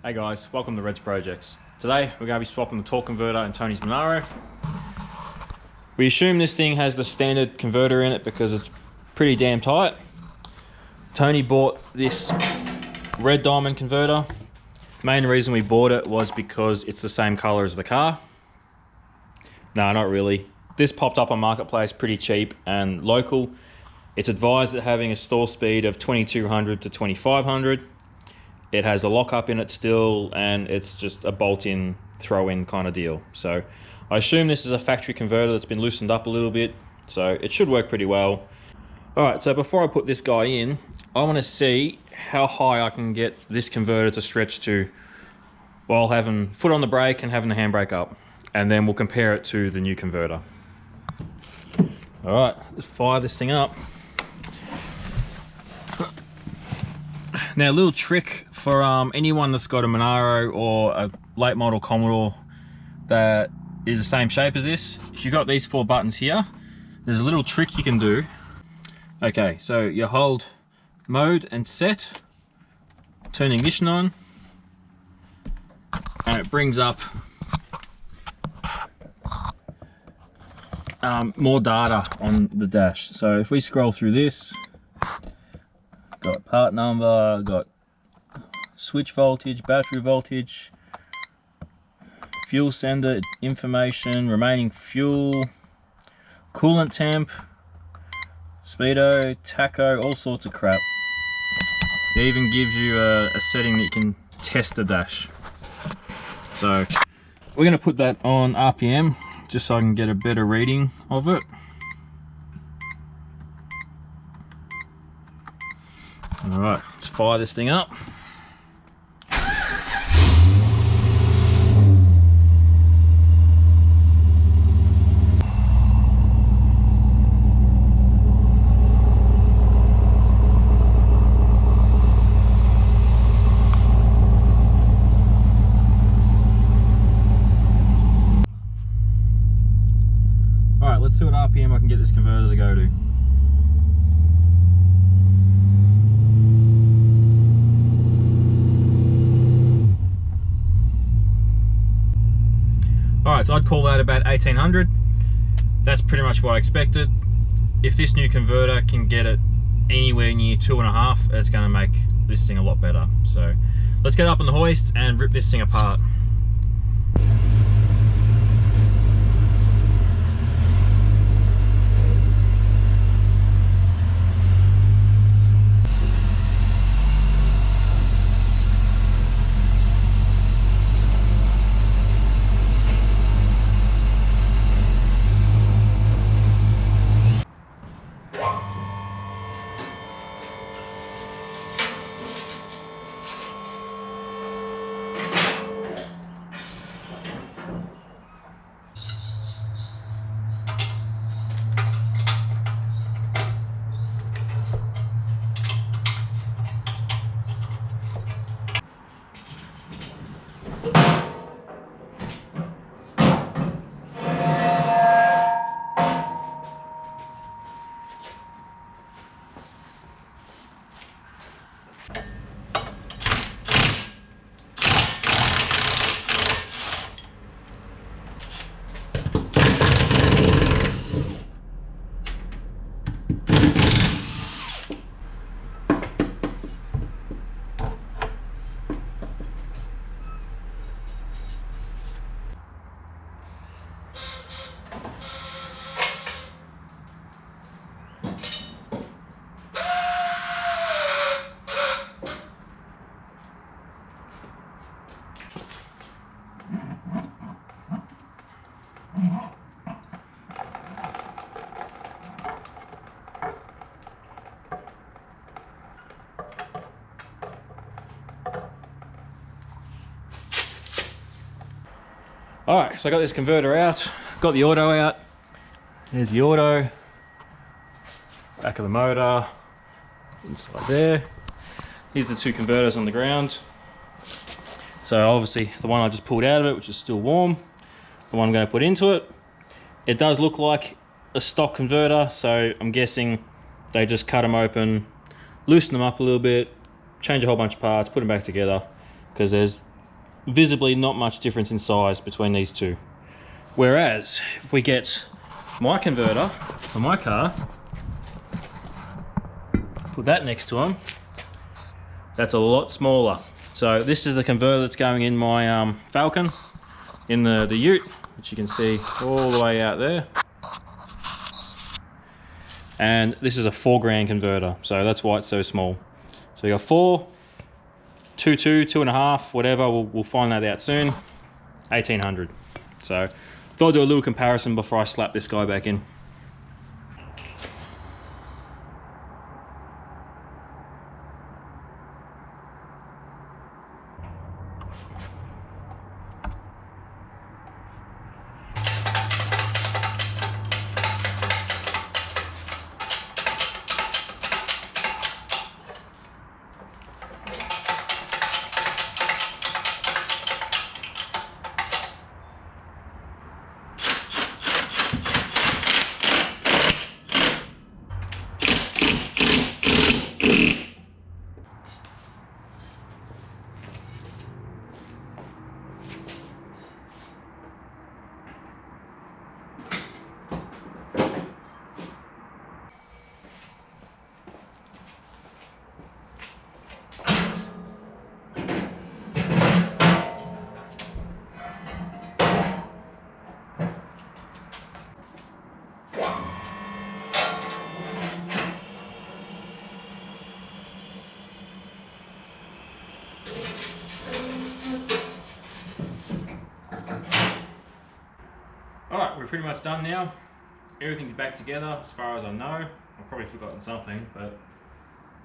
Hey guys, welcome to Reds Projects. Today we're going to be swapping the torque converter in Tony's Monaro. We assume this thing has the standard converter in it because it's pretty damn tight. Tony bought this red diamond converter. Main reason we bought it was because it's the same color as the car. No, not really. This popped up on Marketplace pretty cheap and local. It's advised at having a stall speed of 2200 to 2500. It has a lockup in it still, and it's just a bolt-in, throw-in kind of deal. So I assume this is a factory converter that's been loosened up a little bit, so it should work pretty well. All right, so before I put this guy in, I want to see how high I can get this converter to stretch to while having foot on the brake and having the handbrake up, and then we'll compare it to the new converter. All right, let's fire this thing up. Now, a little trick for anyone that's got a Monaro or a late model Commodore that is the same shape as this. If you've got these 4 buttons here, there's a little trick you can do. Okay, so you hold mode and set, turn the ignition on, and it brings up more data on the dash. So if we scroll through this, got part number, got switch voltage, battery voltage, fuel sender information, remaining fuel, coolant temp, speedo, tacho, all sorts of crap. It even gives you a setting that you can test the dash. So we're going to put that on RPM just so I can get a better reading of it. All right, let's fire this thing up. All right, let's see what RPM I can get this converter to go to. Alright, so I'd call that about 1800. That's pretty much what I expected. If this new converter can get it anywhere near 2.5, it's going to make this thing a lot better. So let's get up on the hoist and rip this thing apart. Alright, so I got this converter out, got the auto out. There's the auto, back of the motor, inside there. Here's the 2 converters on the ground. So obviously the one I just pulled out of it, which is still warm, the one I'm going to put into it. It does look like a stock converter, so I'm guessing they just cut them open, loosen them up a little bit, change a whole bunch of parts, put them back together, because there's visibly not much difference in size between these two. Whereas if we get my converter for my car, put that next to him, that's a lot smaller. So this is the converter that's going in my Falcon, in the ute, which you can see all the way out there. And this is a 4 grand converter, so that's why it's so small. So you got 4, 2.2, 2.5, whatever, we'll find that out soon. 1800. So thought I'd do a little comparison before I slap this guy back in. Alright, we're pretty much done now. Everything's back together as far as I know. I've probably forgotten something, but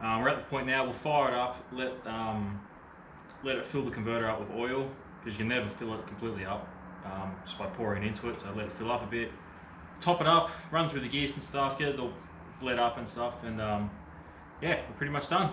we're at the point now, we'll fire it up, let it fill the converter up with oil, because you can never fill it completely up just by pouring into it, so let it fill up a bit. Top it up, run through the gears and stuff, get it all bled up and stuff, and yeah, we're pretty much done.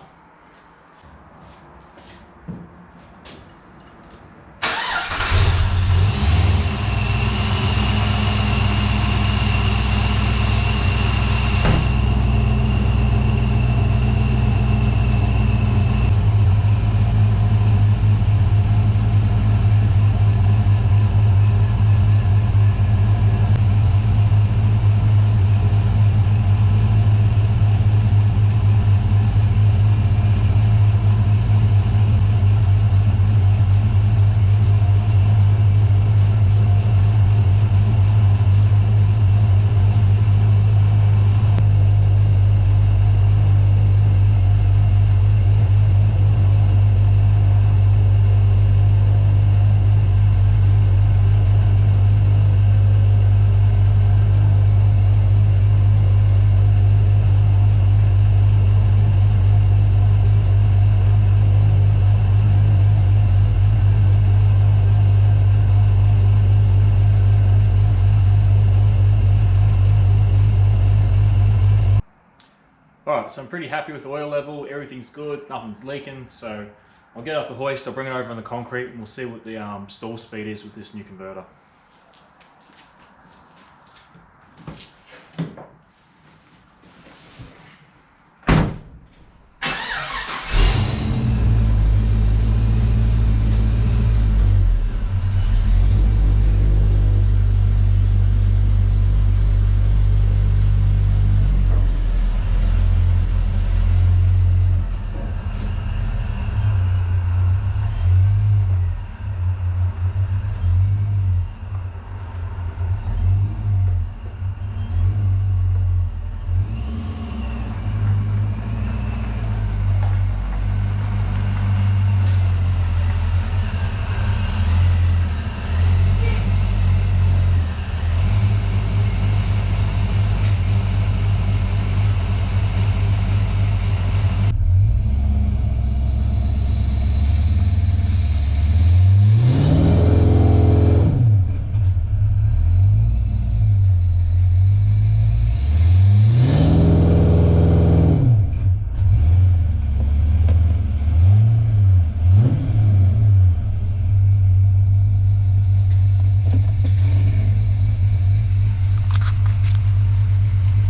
Alright, so I'm pretty happy with the oil level, everything's good, nothing's leaking, so I'll get off the hoist, I'll bring it over on the concrete, and we'll see what the stall speed is with this new converter.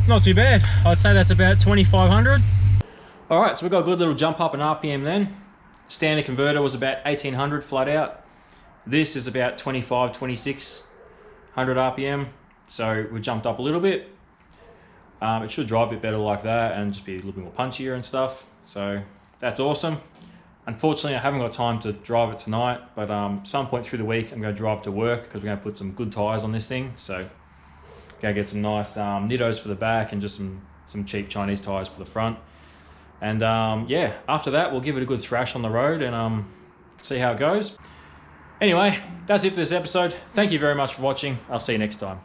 Not too bad. I'd say that's about 2,500. All right, so we've got a good little jump up in RPM then. Standard converter was about 1,800 flat out. This is about 2600 RPM, so we jumped up a little bit. It should drive a bit better like that and just be a little bit more punchier and stuff. So that's awesome. Unfortunately, I haven't got time to drive it tonight, but some point through the week, I'm going to drive to work because we're going to put some good tires on this thing. So going to get some nice Nittos for the back and just some cheap Chinese tires for the front. And yeah, after that, we'll give it a good thrash on the road and see how it goes. Anyway, that's it for this episode. Thank you very much for watching. I'll see you next time.